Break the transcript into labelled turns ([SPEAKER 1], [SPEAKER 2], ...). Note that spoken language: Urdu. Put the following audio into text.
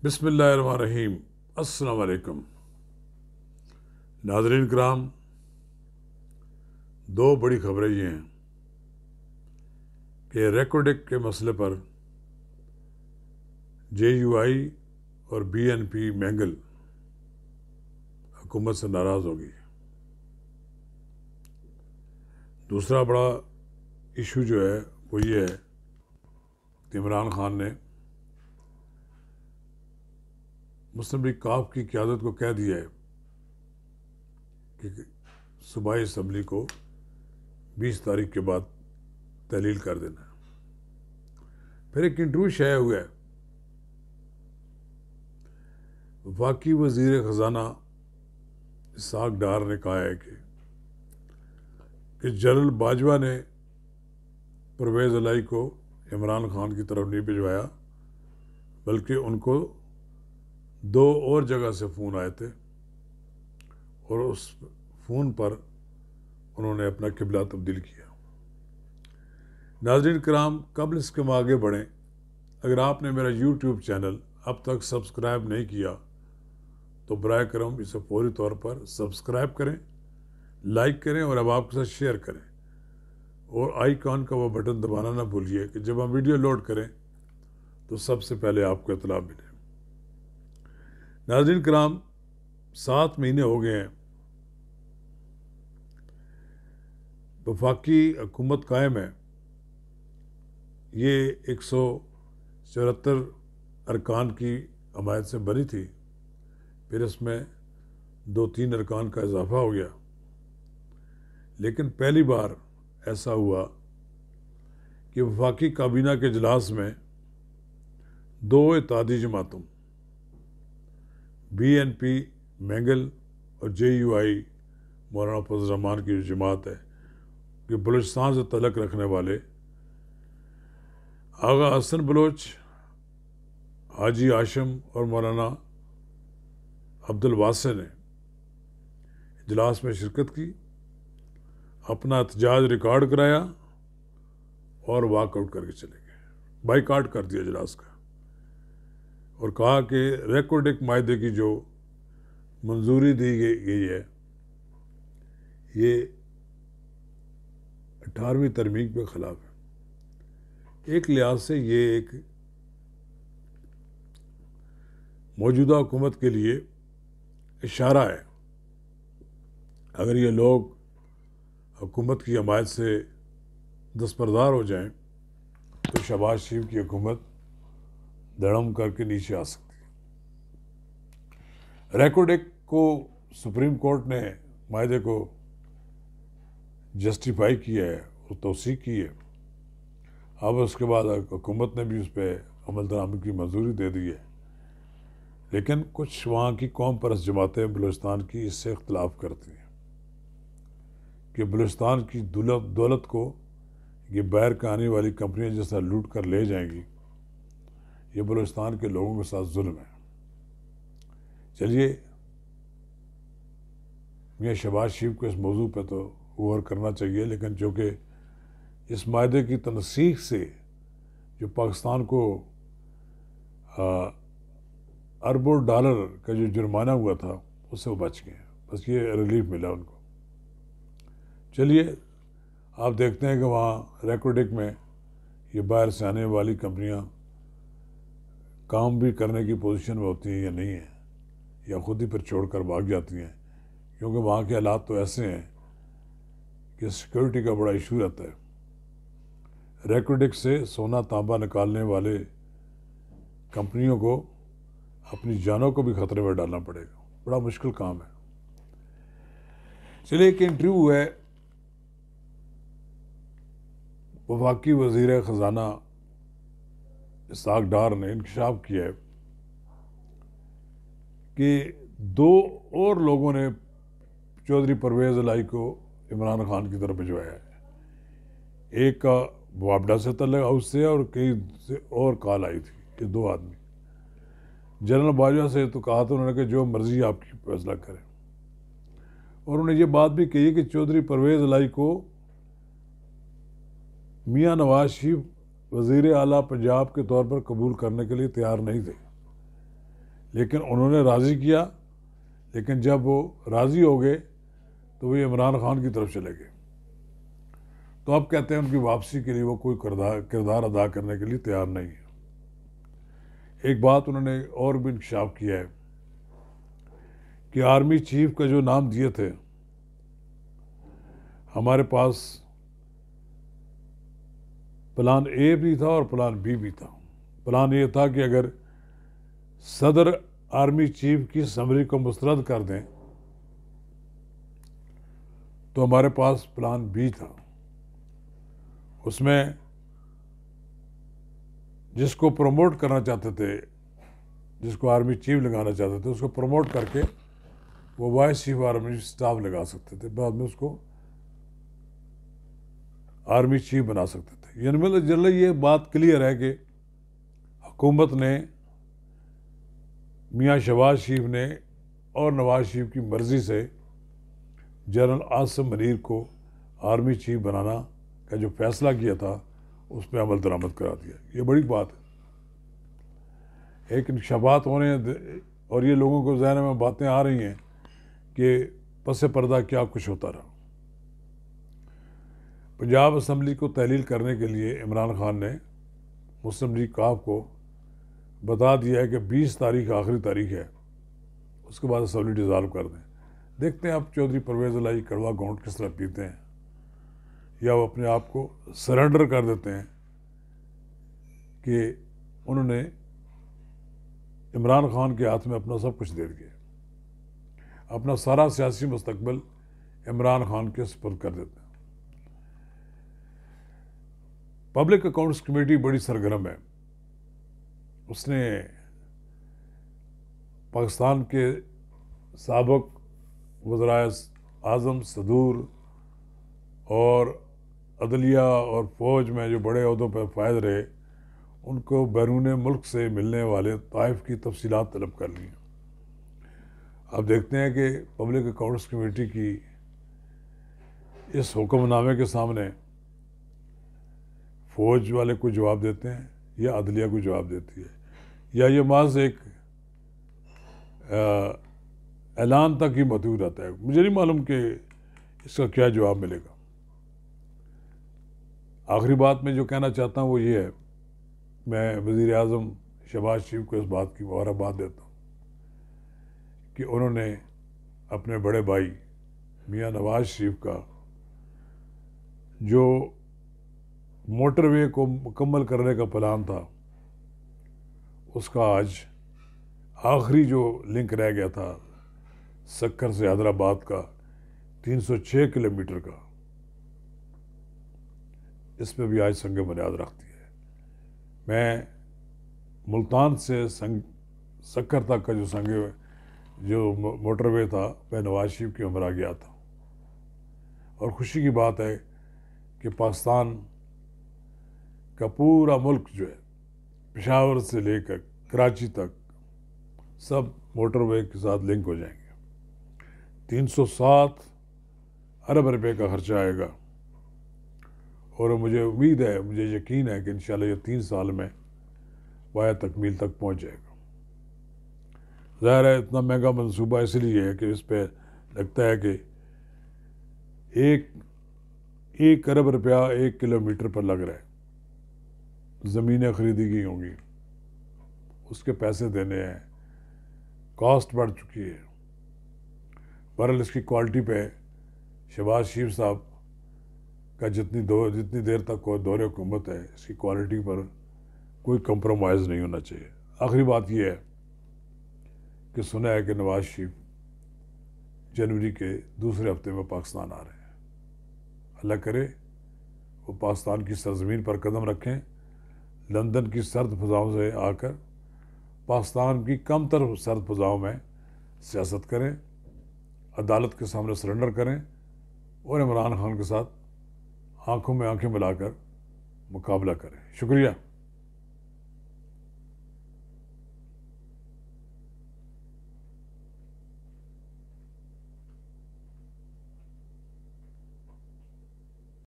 [SPEAKER 1] بسم اللہ الرحمن الرحیم۔ السلام علیکم ناظرین کرام، دو بڑی خبریں یہ ہیں کہ ریکوڈک کے مسئلے پر جے یو آئی اور بی این پی مینگل حکومت سے ناراض ہوگی۔ دوسرا بڑا ایشو جو ہے وہ یہ ہے کہ عمران خان نے مسلم لیگ کاف کی قیادت کو کہہ دیا ہے کہ صوبائی اسمبلی کو 20 تاریخ کے بعد تحلیل کر دینا ہے۔ پھر ایک انٹرویو شائع ہوا ہے، وفاقی وزیر خزانہ اسحاق ڈار نے کہا ہے کہ جنرل باجوہ نے پرویز الہی کو عمران خان کی طرف نہیں بھجوایا، بلکہ ان کو 2 اور جگہ سے فون آئے تھے اور اس فون پر انہوں نے اپنا قبلہ تبدیل کیا۔ ناظرین کرام، قبل اس کے ہم آگے بڑھیں، اگر آپ نے میرا یوٹیوب چینل اب تک سبسکرائب نہیں کیا تو برائے کرم اسے فوری طور پر سبسکرائب کریں، لائک کریں اور اب آپ کے ساتھ شیئر کریں، اور آئیکن کا وہ بٹن دبانا نہ بھولیے کہ جب ہم ویڈیو لوڈ کریں تو سب سے پہلے آپ کو اطلاع ملے۔ ناظرین کرام، 7 مہینے ہو گئے ہیں وفاقی حکومت قائم ہے۔ یہ 174 ارکان کی حمایت سے بنی تھی، پھر اس میں 2-3 ارکان کا اضافہ ہو گیا، لیکن پہلی بار ایسا ہوا کہ وفاقی کابینہ کے اجلاس میں 2 اتحادی جماعتوں بی این پی مینگل اور جے یو آئی مولانا فضل الرحمان کی جو جماعت ہے کہ بلوچستان سے تعلق رکھنے والے آغا حسن بلوچ، حاجی ہاشم اور مولانا عبد الواسع نے اجلاس میں شرکت کی، اپنا احتجاج ریکارڈ کرایا اور واک آؤٹ کر کے چلے گئے، بائیکاٹ کر دیا اجلاس کا، اور کہا کہ ریکوڈک معاہدے کی جو منظوری دی گئی ہے یہ 18ویں ترمیم کے خلاف ہے۔ ایک لحاظ سے یہ ایک موجودہ حکومت کے لیے اشارہ ہے۔ اگر یہ لوگ حکومت کی حمایت سے دستبردار ہو جائیں تو شہباز شریف کی حکومت دھڑم کر کے نیچے آ سکتی ہے۔ ریکوڈک کو سپریم کورٹ نے معاہدے کو جسٹیفائی کیا ہے اور توثیق کی ہے، اب اس کے بعد حکومت نے بھی اس پہ عمل درآمد کی منظوری دے دی ہے، لیکن کچھ وہاں کی قوم پرست جماعتیں بلوچستان کی اس سے اختلاف کرتی ہیں کہ بلوچستان کی دولت کو یہ باہر کا آنے والی کمپنیاں جس طرح لوٹ کر لے جائیں گی، یہ بلوچستان کے لوگوں کے ساتھ ظلم ہے۔ چلیے، میاں شہباز شریف کو اس موضوع پہ تو غور کرنا چاہیے، لیکن چونکہ اس معاہدے کی تنسیخ سے جو پاکستان کو اربوں ڈالر کا جو جرمانہ ہوا تھا اس سے وہ بچ گئے، بس یہ ریلیف ملا ان کو۔ چلیے، آپ دیکھتے ہیں کہ وہاں ریکوڈک میں یہ باہر سے آنے والی کمپنیاں کام بھی کرنے کی پوزیشن میں ہوتی ہیں یا نہیں ہیں، یا خود ہی پھر چھوڑ کر بھاگ جاتی ہیں، کیونکہ وہاں کے حالات تو ایسے ہیں کہ سیکورٹی کا بڑا ایشو رہتا ہے۔ ریکوڈک سے سونا تانبا نکالنے والے کمپنیوں کو اپنی جانوں کو بھی خطرے میں ڈالنا پڑے گا، بڑا مشکل کام ہے۔ چلیے، ایک انٹرویو ہے، وفاقی وزیر خزانہ اسحاق ڈار نے انکشاف کیا ہے کہ 2 اور لوگوں نے چودھری پرویز الہی کو عمران خان کی طرف بھجوایا ہے۔ ایک کا وابڈا سے تعلق ہاؤس سے اور کئی سے اور کال آئی تھی کہ 2 آدمی جنرل باجوہ سے تو کہا تھا انہوں نے کہ جو مرضی آپ کی فیصلہ کریں، اور انہوں نے یہ بات بھی کہی کہ چودھری پرویز الہی کو میاں نواز شریف وزیر اعلیٰ پنجاب کے طور پر قبول کرنے کے لیے تیار نہیں تھے، لیکن انہوں نے راضی کیا، لیکن جب وہ راضی ہو گئے تو وہ عمران خان کی طرف چلے گئے. تو اب کہتے ہیں ان کی واپسی کے لیے وہ کوئی کردار ادا کرنے کے لیے تیار نہیں ہے. ایک بات انہوں نے اور بھی انکشاف کیا ہے کہ آرمی چیف کا جو نام دیے تھے، ہمارے پاس پلان اے بھی تھا اور پلان بی بھی تھا. پلان یہ تھا کہ اگر صدر آرمی چیف کی سمری کو مسترد کر دیں تو ہمارے پاس پلان بی تھا. اس میں جس کو پروموٹ کرنا چاہتے تھے، جس کو آرمی چیف لگانا چاہتے تھے، اس کو پروموٹ کر کے وہ وائس چیف آرمی اسٹاف لگا سکتے تھے، بعد میں اس کو آرمی چیف بنا سکتے تھے. یعنی مطلب جنرل یہ بات کلیئر ہے کہ حکومت نے، میاں شہباز شریف نے اور نواز شریف کی مرضی سے جنرل عاصم منیر کو آرمی چیف بنانا کا جو فیصلہ کیا تھا اس پہ عمل درآمد کرا دیا. یہ بڑی بات ہے. ایک انکشافات ہو رہے ہیں اور یہ لوگوں کو ذہن میں باتیں آ رہی ہیں کہ پس پردہ کیا کچھ ہوتا رہا. پنجاب اسمبلی کو تحلیل کرنے کے لیے عمران خان نے مسلم لیگ کاف کو بتا دیا ہے کہ 20 تاریخ آخری تاریخ ہے، اس کے بعد اسمبلی ڈیزالو کر دیں. دیکھتے ہیں اب چودھری پرویز الہی کڑوا گھونٹ کس طرح پیتے ہیں، یا وہ اپنے آپ کو سرنڈر کر دیتے ہیں کہ انہوں نے عمران خان کے ہاتھ میں اپنا سب کچھ دے دیا، اپنا سارا سیاسی مستقبل عمران خان کے سپرد کر دیتے ہیں. پبلک اکاؤنٹس کمیٹی بڑی سرگرم ہے. اس نے پاکستان کے سابق وزرائے اعظم، صدور اور عدلیہ اور فوج میں جو بڑے عہدوں پر فائز رہے، ان کو بیرون ملک سے ملنے والے طائف کی تفصیلات طلب کر لی ہیں. اب دیکھتے ہیں کہ پبلک اکاؤنٹس کمیٹی کی اس حکم نامے کے سامنے فوج والے کو جواب دیتے ہیں یا عدلیہ کو جواب دیتی ہے، یا یہ محض ایک اعلان تک ہی محدود رہتا ہے. مجھے نہیں معلوم کہ اس کا کیا جواب ملے گا. آخری بات میں جو کہنا چاہتا ہوں وہ یہ ہے، میں وزیر اعظم شہباز شریف کو اس بات کی مبارکباد دیتا ہوں کہ انہوں نے اپنے بڑے بھائی میاں نواز شریف کا جو موٹر وے کو مکمل کرنے کا پلان تھا، اس کا آج آخری جو لنک رہ گیا تھا سکر سے حیدرآباد کا 306 کلومیٹر کا، اس پہ بھی آج سنگ بنیاد رکھتی ہے. میں ملتان سے سکر تک کا جو موٹر وے تھا میں نواز شریف کی ہمراہ گیا تھا، اور خوشی کی بات ہے کہ پاکستان کا پورا ملک جو ہے پشاور سے لے کر کراچی تک سب موٹر وے کے ساتھ لنک ہو جائیں گے. 307 ارب روپے کا خرچہ آئے گا، اور مجھے امید ہے، مجھے یقین ہے کہ انشاءاللہ یہ 3 سال میں پایہ تکمیل تک پہنچ جائے گا. ظاہر ہے اتنا مہنگا منصوبہ اس لیے ہے کہ اس پہ لگتا ہے کہ 1 ارب روپیہ 1 کلومیٹر پر لگ رہا ہے. زمینیں خریدی گئی ہوں گی، اس کے پیسے دینے ہیں، کاسٹ بڑھ چکی ہے. بہرحال اس کی کوالٹی پہ شہباز شریف صاحب کا جتنی دیر تک دور حکومت ہے، اس کی کوالٹی پر کوئی کمپرومائز نہیں ہونا چاہیے. آخری بات یہ ہے کہ سنا ہے کہ نواز شریف جنوری کے دوسرے ہفتے میں پاکستان آ رہے ہیں. اللہ کرے وہ پاکستان کی سرزمین پر قدم رکھیں، لندن کی سرد فضاؤں سے آ کر پاکستان کی کم تر سرد فضاؤں میں سیاست کریں، عدالت کے سامنے سرنڈر کریں، اور عمران خان کے ساتھ آنکھوں میں آنکھیں ملا کر مقابلہ کریں. شکریہ.